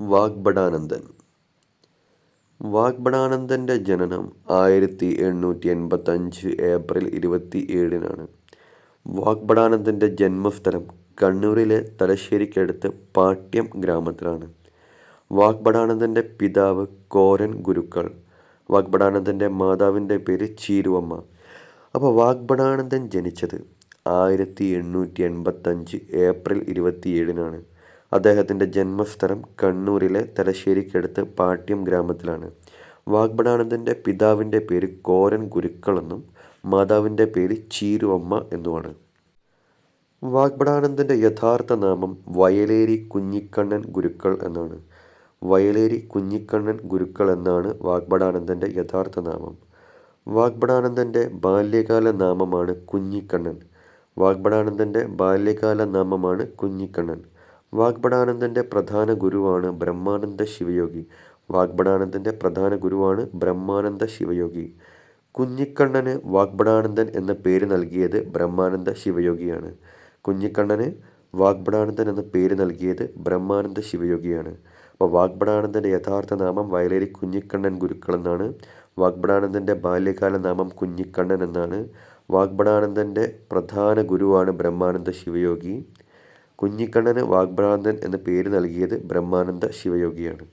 വാഗ്ഭടാനന്ദൻ. വാഗ്ഭടാനന്ദൻ്റെ ജനനം 1885 ഏപ്രിൽ 27-നാണ്. വാഗ്ഭടാനന്ദൻ്റെ ജന്മസ്ഥലം കണ്ണൂരിലെ തലശ്ശേരിക്കടുത്ത് പാട്യം ഗ്രാമത്തിലാണ്. വാഗ്ഭടാനന്ദൻ്റെ പിതാവ് കോരൻ ഗുരുക്കൾ. വാഗ്ഭടാനന്ദൻ്റെ മാതാവിൻ്റെ പേര് ചീരുവമ്മ. അപ്പോൾ വാഗ്ഭടാനന്ദൻ ജനിച്ചത് 1885 ഏപ്രിൽ 27-നാണ്. അദ്ദേഹത്തിൻ്റെ ജന്മസ്ഥലം കണ്ണൂരിലെ തലശ്ശേരിക്കടുത്ത് പാട്യം ഗ്രാമത്തിലാണ്. വാഗ്ഭടാനന്ദൻ്റെ പിതാവിൻ്റെ പേര് കോരൻ ഗുരുക്കൾ എന്നും മാതാവിൻ്റെ പേര് ചീരുവമ്മ എന്നുമാണ്. വാഗ്ഭടാനന്ദൻ്റെ യഥാർത്ഥ നാമം വയലേരി കുഞ്ഞിക്കണ്ണൻ ഗുരുക്കൾ എന്നാണ്. വയലേരി കുഞ്ഞിക്കണ്ണൻ ഗുരുക്കൾ എന്നാണ് വാഗ്ഭടാനന്ദൻ്റെ യഥാർത്ഥ നാമം. വാഗ്ഭടാനന്ദൻ്റെ ബാല്യകാല നാമമാണ് കുഞ്ഞിക്കണ്ണൻ. വാഗ്ഭടാനന്ദൻ്റെ ബാല്യകാല നാമമാണ് കുഞ്ഞിക്കണ്ണൻ. വാഗ്ഭടാനന്ദൻ്റെ പ്രധാന ഗുരുവാണ് ബ്രഹ്മാനന്ദ ശിവയോഗി. വാഗ്ഭടാനന്ദൻ്റെ പ്രധാന ഗുരുവാണ് ബ്രഹ്മാനന്ദ ശിവയോഗി. കുഞ്ഞിക്കണ്ണന് വാഗ്ഭടാനന്ദൻ എന്ന പേര് നൽകിയത് ബ്രഹ്മാനന്ദ ശിവയോഗിയാണ്. കുഞ്ഞിക്കണ്ണന് വാഗ്ഭടാനന്ദൻ എന്ന പേര് നൽകിയത് ബ്രഹ്മാനന്ദ ശിവയോഗിയാണ്. അപ്പോൾ വാഗ്ഭടാനന്ദൻ്റെ യഥാർത്ഥ നാമം വയലേരി കുഞ്ഞിക്കണ്ണൻ ഗുരുക്കൾ എന്നാണ്. വാഗ്ഭടാനന്ദൻ്റെ ബാല്യകാല നാമം കുഞ്ഞിക്കണ്ണൻ എന്നാണ്. വാഗ്ഭടാനന്ദൻ്റെ പ്രധാന ഗുരുവാണ് ബ്രഹ്മാനന്ദ ശിവയോഗി. കുഞ്ഞിക്കണ്ണന് വാഗ്ഭടാനന്ദൻ എന്ന പേര് നൽകിയത് ബ്രഹ്മാനന്ദ ശിവയോഗിയാണ്.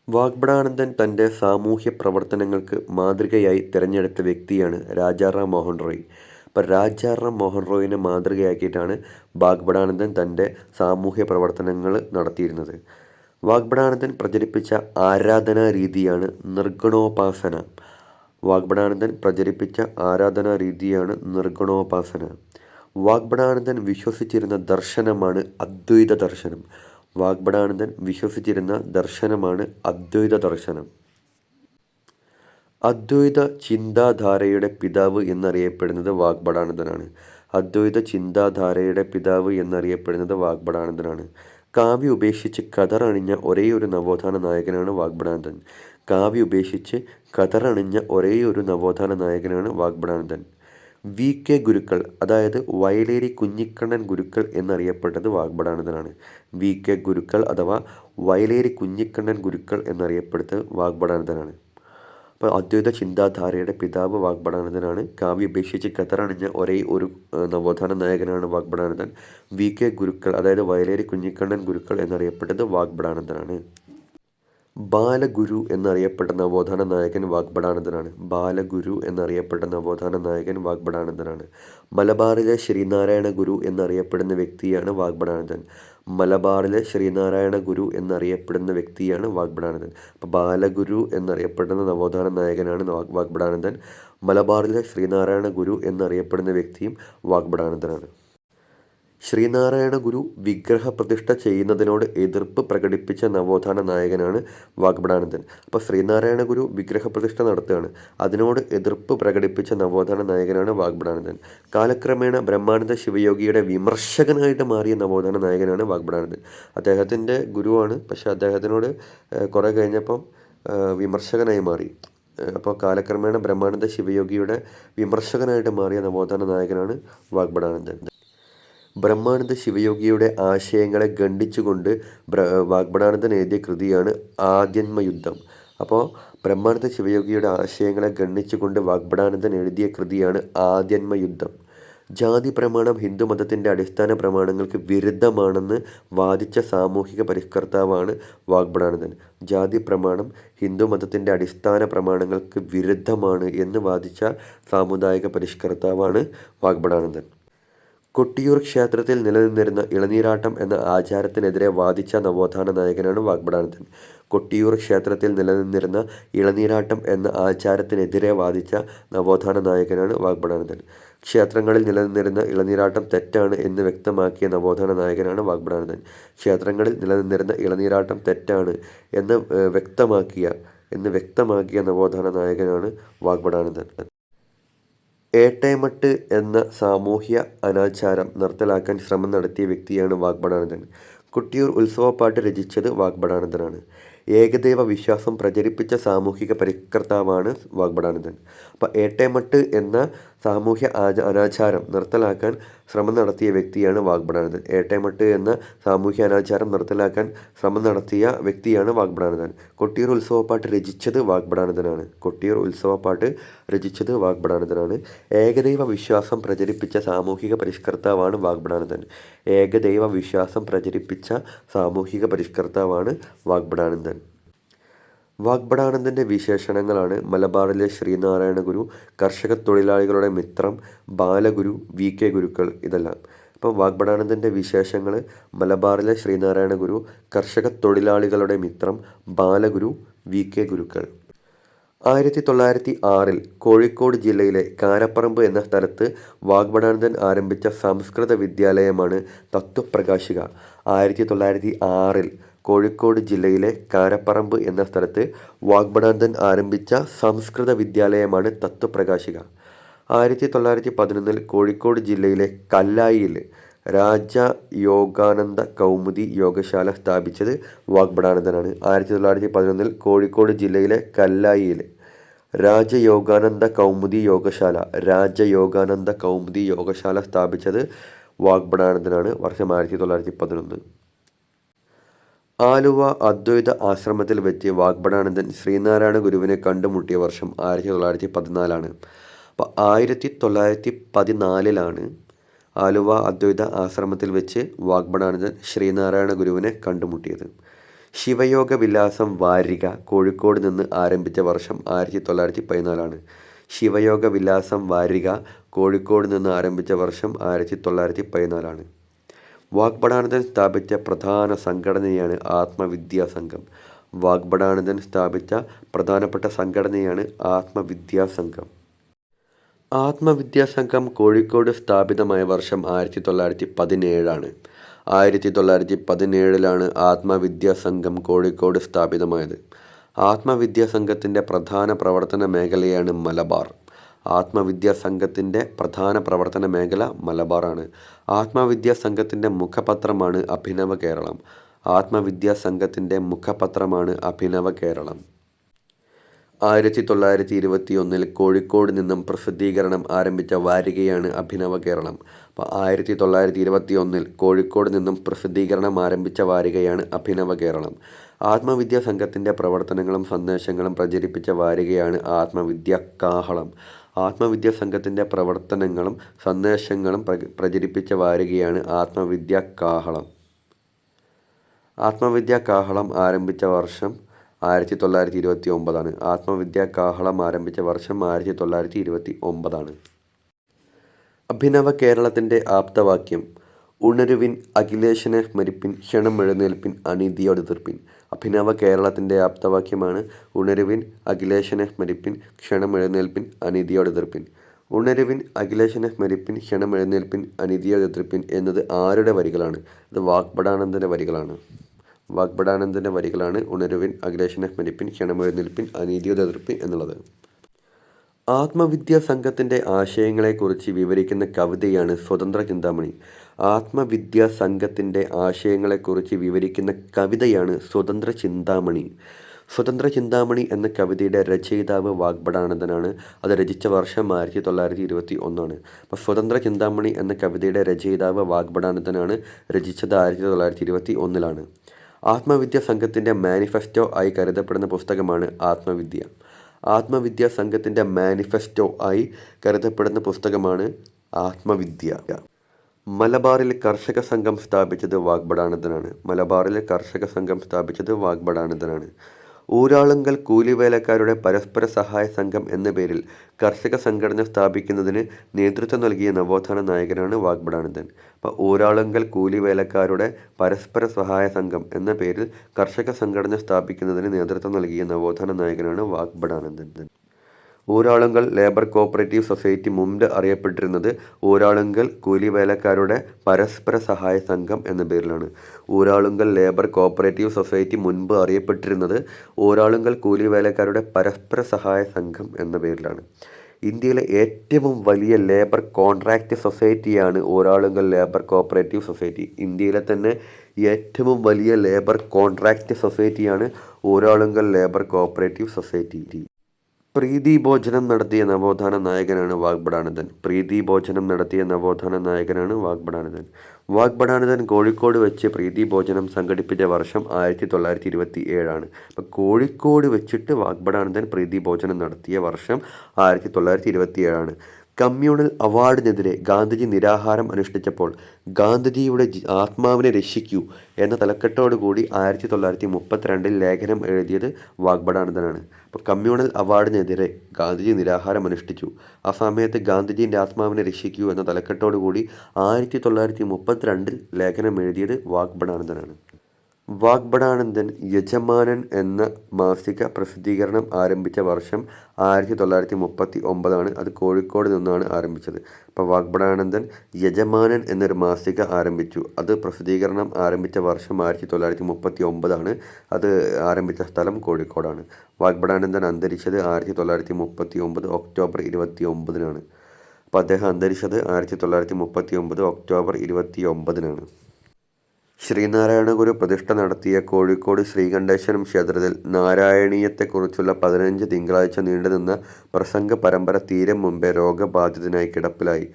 വാഗ്ഭടാനന്ദൻ തൻ്റെ സാമൂഹ്യ പ്രവർത്തനങ്ങൾക്ക് മാതൃകയായി തിരഞ്ഞെടുത്ത വ്യക്തിയാണ് രാജാറാം മോഹൻ റോയ്. അപ്പോൾ രാജാറാം മോഹൻ റോയിനെ മാതൃകയാക്കിയിട്ടാണ് വാഗ്ഭടാനന്ദൻ തൻ്റെ സാമൂഹ്യ പ്രവർത്തനങ്ങൾ നടത്തിയിരുന്നത്. വാഗ്ഭടാനന്ദൻ പ്രചരിപ്പിച്ച ആരാധനാ രീതിയാണ് നിർഗുണോപാസന. വാഗ്ഭടാനന്ദൻ പ്രചരിപ്പിച്ച ആരാധനാ രീതിയാണ് നിർഗുണോപാസന. വാഗ്ഭടാനന്ദൻ വിശ്വസിച്ചിരുന്ന ദർശനമാണ് അദ്വൈത ദർശനം. വാഗ്ഭടാനന്ദൻ വിശ്വസിച്ചിരുന്ന ദർശനമാണ് അദ്വൈത ദർശനം. അദ്വൈത ചിന്താധാരയുടെ പിതാവ് എന്നറിയപ്പെടുന്നത് വാഗ്ഭടാനന്ദനാണ്. അദ്വൈത ചിന്താധാരയുടെ പിതാവ് എന്നറിയപ്പെടുന്നത് വാഗ്ഭടാനന്ദനാണ്. കാവ്യ ഉപേക്ഷിച്ച് ഖദറണിഞ്ഞ ഒരേയൊരു നവോത്ഥാന നായകനാണ് വാഗ്ഭടാനന്ദൻ. കാവ്യ ഉപേക്ഷിച്ച് ഖദറണിഞ്ഞ ഒരേയൊരു നവോത്ഥാന നായകനാണ് വാഗ്ഭടാനന്ദൻ. വി കെ ഗുരുക്കൾ, അതായത് വയലേരി കുഞ്ഞിക്കണ്ണൻ ഗുരുക്കൾ എന്നറിയപ്പെട്ടത് വാഗ്ഭടാനന്ദനാണ്. വി കെ ഗുരുക്കൾ അഥവാ വയലേരി കുഞ്ഞിക്കണ്ണൻ ഗുരുക്കൾ എന്നറിയപ്പെടുന്നത് വാഗ്ഭടാനന്ദനാണ്. അപ്പോൾ അദ്വൈത ചിന്താധാരയുടെ പിതാവ് വാഗ്ഭടാനന്ദനാണ്. കാവ്യ ഉപേക്ഷിച്ച് ഖദറണിഞ്ഞ ഒരേ ഒരു നവോത്ഥാന നായകനാണ് വാഗ്ഭടാനന്ദൻ. വി കെ ഗുരുക്കൾ, അതായത് വയലേരി കുഞ്ഞിക്കണ്ണൻ ഗുരുക്കൾ എന്നറിയപ്പെട്ടത് വാഗ്ഭടാനന്ദനാണ്. ബാലഗുരു എന്നറിയപ്പെട്ട നവോത്ഥാന നായകൻ വാഗ്ഭടാനന്ദനാണ്. ബാലഗുരു എന്നറിയപ്പെട്ട നവോത്ഥാന നായകൻ വാഗ്ഭടാനന്ദനാണ്. മലബാറിലെ ശ്രീനാരായണ ഗുരു എന്നറിയപ്പെടുന്ന വ്യക്തിയാണ് വാഗ്ഭടാനന്ദൻ. മലബാറിലെ ശ്രീനാരായണ ഗുരു എന്നറിയപ്പെടുന്ന വ്യക്തിയാണ് വാഗ്ഭടാനന്ദൻ. അപ്പോൾ ബാലഗുരു എന്നറിയപ്പെടുന്ന നവോത്ഥാന നായകനാണ് വാഗ്ഭടാനന്ദൻ. മലബാറിലെ ശ്രീനാരായണ ഗുരു എന്നറിയപ്പെടുന്ന വ്യക്തിയും വാഗ്ഭടാനന്ദനാണ്. ശ്രീനാരായണ ഗുരു വിഗ്രഹപ്രതിഷ്ഠ ചെയ്യുന്നതിനോട് എതിർപ്പ് പ്രകടിപ്പിച്ച നവോത്ഥാന നായകനാണ് വാഗ്ഭടാനന്ദൻ. അപ്പോൾ ശ്രീനാരായണ ഗുരു വിഗ്രഹപ്രതിഷ്ഠ നടത്തുകയാണ്. അതിനോട് എതിർപ്പ് പ്രകടിപ്പിച്ച നവോത്ഥാന നായകനാണ് വാഗ്ഭടാനന്ദൻ. കാലക്രമേണ ബ്രഹ്മാനന്ദ ശിവയോഗിയുടെ വിമർശകനായിട്ട് മാറിയ നവോത്ഥാന നായകനാണ് വാഗ്ഭടാനന്ദൻ. അദ്ദേഹത്തിൻ്റെ ഗുരുവാണ്, പക്ഷേ അദ്ദേഹത്തിനോട് കുറേ കഴിഞ്ഞപ്പം വിമർശകനായി മാറി. അപ്പോൾ കാലക്രമേണ ബ്രഹ്മാനന്ദ ശിവയോഗിയുടെ വിമർശകനായിട്ട് മാറിയ നവോത്ഥാന നായകനാണ് വാഗ്ഭടാനന്ദൻ. ബ്രഹ്മാനന്ദ ശിവയോഗിയുടെ ആശയങ്ങളെ ഖണ്ഡിച്ചുകൊണ്ട് വാഗ്ഭടാനന്ദൻ എഴുതിയ കൃതിയാണ് ആദ്യന്മയുദ്ധം. അപ്പോൾ ബ്രഹ്മാനന്ദ ശിവയോഗിയുടെ ആശയങ്ങളെ ഖണ്ഡിച്ചുകൊണ്ട് വാഗ്ഭടാനന്ദൻ എഴുതിയ കൃതിയാണ് ആദ്യന്മയുദ്ധം. ജാതി പ്രമാണം ഹിന്ദുമതത്തിൻ്റെ അടിസ്ഥാന പ്രമാണങ്ങൾക്ക് വിരുദ്ധമാണെന്ന് വാദിച്ച സാമൂഹിക പരിഷ്കർത്താവാണ് വാഗ്ഭടാനന്ദൻ. ജാതി പ്രമാണം ഹിന്ദുമതത്തിൻ്റെ അടിസ്ഥാന പ്രമാണങ്ങൾക്ക് വിരുദ്ധമാണ് എന്ന് വാദിച്ച സാമുദായിക പരിഷ്കർത്താവാണ് വാഗ്ഭടാനന്ദൻ. കൊട്ടിയൂർ ക്ഷേത്രത്തിൽ നിലനിന്നിരുന്ന ഇളനീരാട്ടം എന്ന ആചാരത്തിനെതിരെ വാദിച്ച നവോത്ഥാന നായകനാണ് വാഗ്ഭടാനന്ദൻ. കൊട്ടിയൂർ ക്ഷേത്രത്തിൽ നിലനിന്നിരുന്ന ഇളനീരാട്ടം എന്ന ആചാരത്തിനെതിരെ വാദിച്ച നവോത്ഥാന നായകനാണ് വാഗ്ഭടാനന്ദൻ. ക്ഷേത്രങ്ങളിൽ നിലനിന്നിരുന്ന ഇളനീരാട്ടം തെറ്റാണ് എന്ന് വ്യക്തമാക്കിയ നവോത്ഥാന നായകനാണ് വാഗ്ഭടാനന്ദൻ. ക്ഷേത്രങ്ങളിൽ നിലനിന്നിരുന്ന ഇളനീരാട്ടം തെറ്റാണ് എന്ന് വ്യക്തമാക്കിയ നവോത്ഥാന നായകനാണ് വാഗ്ഭടാനന്ദൻ. ഏട്ടേമട്ട് എന്ന സാമൂഹ്യ അനാചാരം നിർത്തലാക്കാൻ ശ്രമം നടത്തിയ വ്യക്തിയാണ് വാഗ്ഭടാനന്ദൻ. കൊട്ടിയൂർ ഉത്സവപ്പാട്ട് രചിച്ചത് വാഗ്ഭടാനന്ദനാണ്. ഏകദൈവ വിശ്വാസം പ്രചരിപ്പിച്ച സാമൂഹിക പരിഷ്കർത്താവാണ് വാഗ്ഭടാനന്ദൻ. അപ്പോൾ ഏട്ടേമട്ട് എന്ന സാമൂഹ്യ അനാചാരം നിർത്തലാക്കാൻ ശ്രമം നടത്തിയ വ്യക്തിയാണ് വാഗ്ബടാനന്ദൻ. ഏട്ടേമട്ട് എന്ന സാമൂഹ്യ അനാചാരം നിർത്തലാക്കാൻ ശ്രമം നടത്തിയ വ്യക്തിയാണ് വാഗ്ബടാനന്ദൻ. കൊട്ടിയൂർ ഉത്സവപ്പാട്ട് രചിച്ചത് വാഗ്ബടാനന്ദനാണ്. ഏകദൈവ വിശ്വാസം പ്രചരിപ്പിച്ച സാമൂഹിക പരിഷ്കർത്താവാണ് വാഗ്ബടാനന്ദൻ. വാഗ്ബടാനന്ദൻ്റെ വിശേഷണങ്ങളാണ് മലബാറിലെ ശ്രീനാരായണ ഗുരു, കർഷകത്തൊഴിലാളികളുടെ മിത്രം, ബാലഗുരു, വി കെ ഗുരുക്കൾ. ഇതെല്ലാം അപ്പോൾ വാഗ്ബടാനന്ദൻ്റെ വിശേഷങ്ങൾ: മലബാറിലെ ശ്രീനാരായണ ഗുരു, കർഷകത്തൊഴിലാളികളുടെ മിത്രം, ബാലഗുരു, വി കെ ഗുരുക്കൾ. 1906 കോഴിക്കോട് ജില്ലയിലെ കാരപ്പറമ്പ് എന്ന സ്ഥലത്ത് വാഗ്ബടാനന്ദൻ ആരംഭിച്ച സംസ്കൃത വിദ്യാലയമാണ് തത്വപ്രകാശിക. 1906 കോഴിക്കോട് ജില്ലയിലെ കാരപ്പറമ്പ് എന്ന സ്ഥലത്ത് വാഗ്ബടാനന്ദൻ ആരംഭിച്ച സംസ്കൃത വിദ്യാലയമാണ് തത്വപ്രകാശിക. 1911 കോഴിക്കോട് ജില്ലയിലെ കല്ലായിയിൽ രാജയോഗാനന്ദ കൗമുദി യോഗശാല സ്ഥാപിച്ചത് വാഗ്ബടാനന്ദനാണ്. 1911 കോഴിക്കോട് ജില്ലയിലെ കല്ലായിയിൽ രാജയോഗാനന്ദ കൗമുദി യോഗശാല സ്ഥാപിച്ചത് വാഗ്ബടാനന്ദനാണ്. വർഷം 1911. ആലുവ അദ്വൈത ആശ്രമത്തിൽ വെച്ച് വാഗ്ബടാനന്ദൻ ശ്രീനാരായണ ഗുരുവിനെ കണ്ടുമുട്ടിയ വർഷം 1914. അപ്പോൾ 1914 ആലുവ അദ്വൈത ആശ്രമത്തിൽ വെച്ച് വാഗ്ബടാനന്ദൻ ശ്രീനാരായണ ഗുരുവിനെ കണ്ടുമുട്ടിയത്. ശിവയോഗ വിലാസം വാരിക കോഴിക്കോട് നിന്ന് ആരംഭിച്ച വർഷം 1914. ശിവയോഗ വിലാസം വാരിക കോഴിക്കോട് നിന്ന് ആരംഭിച്ച വർഷം 1914. വാഗ്ബടാനന്ദൻ സ്ഥാപിച്ച പ്രധാന സംഘടനയാണ് ആത്മവിദ്യാസംഘം. ആത്മവിദ്യാസംഘം കോഴിക്കോട് സ്ഥാപിതമായ വർഷം 1917. 1917 ആത്മവിദ്യാസംഘം കോഴിക്കോട് സ്ഥാപിതമായത്. ആത്മവിദ്യാസംഘത്തിൻ്റെ പ്രധാന പ്രവർത്തന മേഖലയാണ് മലബാർ. ആത്മവിദ്യാസംഘത്തിൻ്റെ പ്രധാന പ്രവർത്തന മേഖല മലബാറാണ്. ആത്മവിദ്യാസംഘത്തിൻ്റെ മുഖപത്രമാണ് അഭിനവ കേരളം. 1921 കോഴിക്കോട് നിന്നും പ്രസിദ്ധീകരണം ആരംഭിച്ച വാരികയാണ് അഭിനവ കേരളം. അപ്പോൾ 1921 കോഴിക്കോട് നിന്നും പ്രസിദ്ധീകരണം ആരംഭിച്ച വാരികയാണ് അഭിനവ കേരളം. ആത്മവിദ്യാസംഘത്തിൻ്റെ പ്രവർത്തനങ്ങളും സന്ദേശങ്ങളും പ്രചരിപ്പിച്ച വാരികയാണ് ആത്മവിദ്യാകാഹളം. ആത്മവിദ്യാസംഘത്തിൻ്റെ പ്രവർത്തനങ്ങളും സന്ദേശങ്ങളും പ്രചരിപ്പിച്ച വാരികയാണ് ആത്മവിദ്യാകാഹളം. ആത്മവിദ്യാകാഹളം ആരംഭിച്ച വർഷം 1929. ആത്മവിദ്യാകാഹളം ആരംഭിച്ച വർഷം 1929. അഭിനവ കേരളത്തിൻ്റെ ആപ്തവാക്യം: ഉണരുവിൻ, അഖിലേശനെ സ്മരിപ്പിൻ, ക്ഷണമെഴുന്നേൽപ്പിൻ, അനീതിയോടെതിർപ്പിൻ. അഭിനവ കേരളത്തിൻ്റെ ആപ്തവാക്യമാണ് ഉണരുവിൻ, അഖിലേശനെ സ്മരിപ്പിൻ, ക്ഷണമെഴുന്നേൽപ്പിൻ, അനീതിയോടെതിർപ്പിൻ. ഉണരുവിൻ, അഖിലേശനെ സ്മരിപ്പിൻ, ക്ഷണമെഴുന്നേൽപ്പിൻ, അനീതിയോടെതിർപ്പിൻ എന്നത് ആരുടെ വരികളാണ്? ഇത് വാഗ്ബടാനന്ദൻ്റെ വരികളാണ്. ഉണരുവിൻ, അഖിലേശനെ സ്മരിപ്പിൻ, ക്ഷണമെഴുന്നേൽപ്പിൻ, അനീതിയോടെതിർപ്പിൻ എന്നുള്ളത്. ആത്മവിദ്യാസംഘത്തിൻ്റെ ആശയങ്ങളെക്കുറിച്ച് വിവരിക്കുന്ന കവിതയാണ് സ്വതന്ത്ര ചിന്താമണി. ആത്മവിദ്യാസംഘത്തിൻ്റെ ആശയങ്ങളെക്കുറിച്ച് വിവരിക്കുന്ന കവിതയാണ് സ്വതന്ത്ര ചിന്താമണി. സ്വതന്ത്ര ചിന്താമണി എന്ന കവിതയുടെ രചയിതാവ് വാഗ്ബടാനന്ദനാണ്. അത് രചിച്ച വർഷം 1921. അപ്പോൾ സ്വതന്ത്ര ചിന്താമണി എന്ന കവിതയുടെ രചയിതാവ് വാഗ്ബടാനന്ദനാണ്. രചിച്ചത് 1921. ആത്മവിദ്യാസംഘത്തിൻ്റെ മാനിഫെസ്റ്റോ ആയി കരുതപ്പെടുന്ന പുസ്തകമാണ് ആത്മവിദ്യ. ആത്മവിദ്യാസംഘത്തിൻ്റെ മാനിഫെസ്റ്റോ ആയി കരുതപ്പെടുന്ന പുസ്തകമാണ് ആത്മവിദ്യ. മലബാറിൽ കർഷക സംഘം സ്ഥാപിച്ചത് വാഗ്ബടാനന്ദനാണ്. ഊരാളുങ്കൽ കൂലിവേലക്കാരുടെ പരസ്പര സഹായ സംഘം എന്ന പേരിൽ കർഷക സംഘടന സ്ഥാപിക്കുന്നതിന് നേതൃത്വം നൽകിയ നവോത്ഥാന നായകനാണ് വാഗ്ബടാനന്ദൻ. അപ്പോൾ ഊരാളുങ്കൽ കൂലിവേലക്കാരുടെ പരസ്പര സഹായ സംഘം എന്ന പേരിൽ കർഷക സംഘടന സ്ഥാപിക്കുന്നതിന് നേതൃത്വം നൽകിയ നവോത്ഥാന നായകനാണ് Vagbhatanandan. Uralungal labour cooperative society മുമ്പ് അറിയപ്പെട്ടിരുന്നത് ഊരാളുങ്കൽ കൂലിവേലക്കാരുടെ പരസ്പര സഹായ സംഘം എന്ന പേരിലാണ്. ഊരാളുങ്കൽ ലേബർ കോഓപ്പറേറ്റീവ് സൊസൈറ്റി മുൻപ് അറിയപ്പെട്ടിരുന്നത് ഊരാളുങ്കൽ കൂലിവേലക്കാരുടെ പരസ്പര സഹായ സംഘം എന്ന പേരിലാണ്. ഇന്ത്യയിലെ ഏറ്റവും വലിയ ലേബർ കോൺട്രാക്റ്റ് സൊസൈറ്റിയാണ് ഊരാളുങ്കൽ ലേബർ കോഓപ്പറേറ്റീവ് സൊസൈറ്റി. ഇന്ത്യയിലെ തന്നെ ഏറ്റവും വലിയ ലേബർ കോൺട്രാക്റ്റ് സൊസൈറ്റിയാണ് ഊരാളുങ്കൽ ലേബർ കോഓപ്പറേറ്റീവ് സൊസൈറ്റി. പ്രീതിഭോജനം നടത്തിയ നവോത്ഥാന നായകനാണ് വാഗ്ഭടാനന്ദൻ. പ്രീതിഭോജനം നടത്തിയ നവോത്ഥാന നായകനാണ് വാഗ്ഭടാനന്ദൻ. വാഗ്ഭടാനന്ദൻ കോഴിക്കോട് വെച്ച് പ്രീതിഭോജനം സംഘടിപ്പിച്ച വർഷം 1927. അപ്പം കോഴിക്കോട് വെച്ചിട്ട് വാഗ്ഭടാനന്ദൻ പ്രീതിഭോജനം നടത്തിയ വർഷം 1927. കമ്മ്യൂണൽ അവാർഡിനെതിരെ ഗാന്ധിജി നിരാഹാരം അനുഷ്ഠിച്ചപ്പോൾ ഗാന്ധിജിയുടെ ആത്മാവിനെ രക്ഷിക്കൂ എന്ന തലക്കെട്ടോടുകൂടി 1932 ലേഖനം എഴുതിയത് വാഗ്ഭടാനന്ദനാണ്. അപ്പോൾ കമ്മ്യൂണൽ അവാർഡിനെതിരെ ഗാന്ധിജി നിരാഹാരം അനുഷ്ഠിച്ചു. ആ സമയത്ത് ഗാന്ധിജീൻ്റെ ആത്മാവിനെ രക്ഷിക്കൂ എന്ന തലക്കെട്ടോടുകൂടി 1932 ലേഖനം എഴുതിയത് വാഗ്ഭടാനന്ദനാണ്. വാഗ്ഭടാനന്ദൻ യജമാനൻ എന്ന മാസിക പ്രസിദ്ധീകരണം ആരംഭിച്ച വർഷം 1939. അത് കോഴിക്കോട് നിന്നാണ് ആരംഭിച്ചത്. അപ്പോൾ വാഗ്ഭടാനന്ദൻ യജമാനൻ എന്നൊരു മാസിക ആരംഭിച്ചു. അത് പ്രസിദ്ധീകരണം ആരംഭിച്ച വർഷം 1939. അത് ആരംഭിച്ച സ്ഥലം കോഴിക്കോടാണ്. വാഗ്ഭടാനന്ദൻ അന്തരിച്ചത് 1939 ഒക്ടോബർ 29. അപ്പോൾ അദ്ദേഹം അന്തരിച്ചത് 1939 ഒക്ടോബർ 29. ശ്രീനാരായണ ഗുരു പ്രതിഷ്ഠ നടത്തിയ കോഴിക്കോട് ശ്രീകണ്ഠേശ്വരം ക്ഷേത്രത്തിൽ നാരായണീയത്തെക്കുറിച്ചുള്ള 15 തിങ്കളാഴ്ച നീണ്ടുനിന്ന പ്രസംഗ പരമ്പര തീരും മുമ്പേ രോഗബാധിതനായി കിടപ്പിലായി.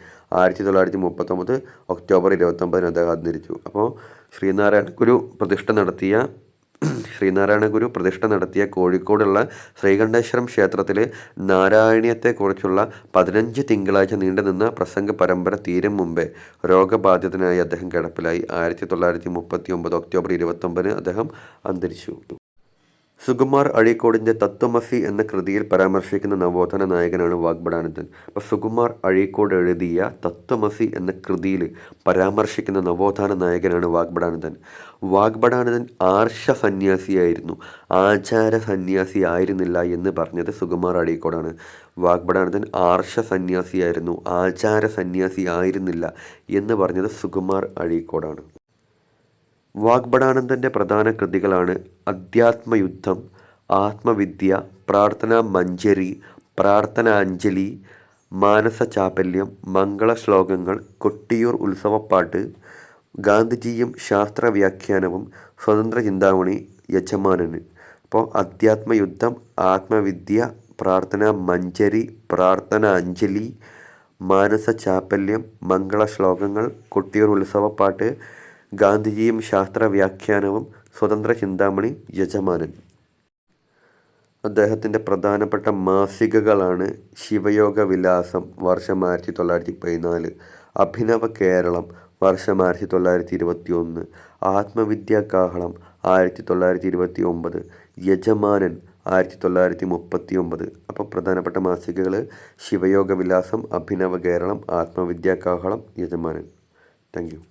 1939 ഒക്ടോബർ 29 അദ്ദേഹം അന്തരിച്ചു. അപ്പോൾ ശ്രീനാരായണ ഗുരു പ്രതിഷ്ഠ നടത്തിയ കോഴിക്കോടുള്ള ശ്രീകണ്ഠേശ്വരം ക്ഷേത്രത്തിൽ നാരായണീയത്തെക്കുറിച്ചുള്ള 15 തിങ്കളാഴ്ച നീണ്ടുനിന്ന പ്രസംഗ പരമ്പര തീരും മുമ്പേ രോഗബാധിതനായി അദ്ദേഹം കിടപ്പിലായി. 1939 ഒക്ടോബർ 29 അദ്ദേഹം അന്തരിച്ചു. സുകുമാർ അഴീക്കോടിൻ്റെ തത്വമസി എന്ന കൃതിയിൽ പരാമർശിക്കുന്ന നവോത്ഥാന നായകനാണ് വാഗ്ഭടാനന്ദൻ. അപ്പോൾ സുകുമാർ അഴീക്കോട് എഴുതിയ തത്വമസി എന്ന കൃതിയിൽ പരാമർശിക്കുന്ന നവോത്ഥാന നായകനാണ് വാഗ്ഭടാനന്ദൻ. വാഗ്ഭടാനന്ദൻ ആർഷ സന്യാസിയായിരുന്നു, ആചാര സന്യാസി ആയിരുന്നില്ല എന്ന് പറഞ്ഞത് സുകുമാർ അഴീക്കോടാണ്. വാഗ്ഭടാനന്ദൻ ആർഷ സന്യാസിയായിരുന്നു, ആചാര സന്യാസി ആയിരുന്നില്ല എന്ന് പറഞ്ഞത് സുകുമാർ അഴീക്കോടാണ്. വാഗ്ഭടാനന്ദൻ്റെ പ്രധാന കൃതികളാണ് അധ്യാത്മയുദ്ധം, ആത്മവിദ്യ, പ്രാർത്ഥനാ മഞ്ജരി, പ്രാർത്ഥനാഞ്ജലി, മാനസചാപല്യം, മംഗളശ്ലോകങ്ങൾ, കൊട്ടിയൂർ ഉത്സവപ്പാട്ട്, ഗാന്ധിജിയും ശാസ്ത്രവ്യാഖ്യാനവും, സ്വതന്ത്ര ചിന്താമണി, യജമാനന്. അപ്പോൾ അധ്യാത്മയുദ്ധം, ആത്മവിദ്യ, പ്രാർത്ഥനാ മഞ്ജരി, പ്രാർത്ഥനാഞ്ജലി, മാനസചാപല്യം, മംഗളശ്ലോകങ്ങൾ, കൊട്ടിയൂർ ഉത്സവപ്പാട്ട്, ഗാന്ധിജിയും ശാസ്ത്രവ്യാഖ്യാനവും, സ്വതന്ത്ര ചിന്താമണി, യജമാനൻ. അദ്ദേഹത്തിൻ്റെ പ്രധാനപ്പെട്ട മാസികകളാണ് ശിവയോഗ വിലാസം വർഷം 1914, അഭിനവ കേരളം വർഷം 1921, ആത്മവിദ്യാകാഹളം 1929, യജമാനൻ 1939. അപ്പോൾ പ്രധാനപ്പെട്ട മാസികകൾ ശിവയോഗ വിലാസം, അഭിനവ കേരളം, ആത്മവിദ്യാകാഹളം, യജമാനൻ. Thank you.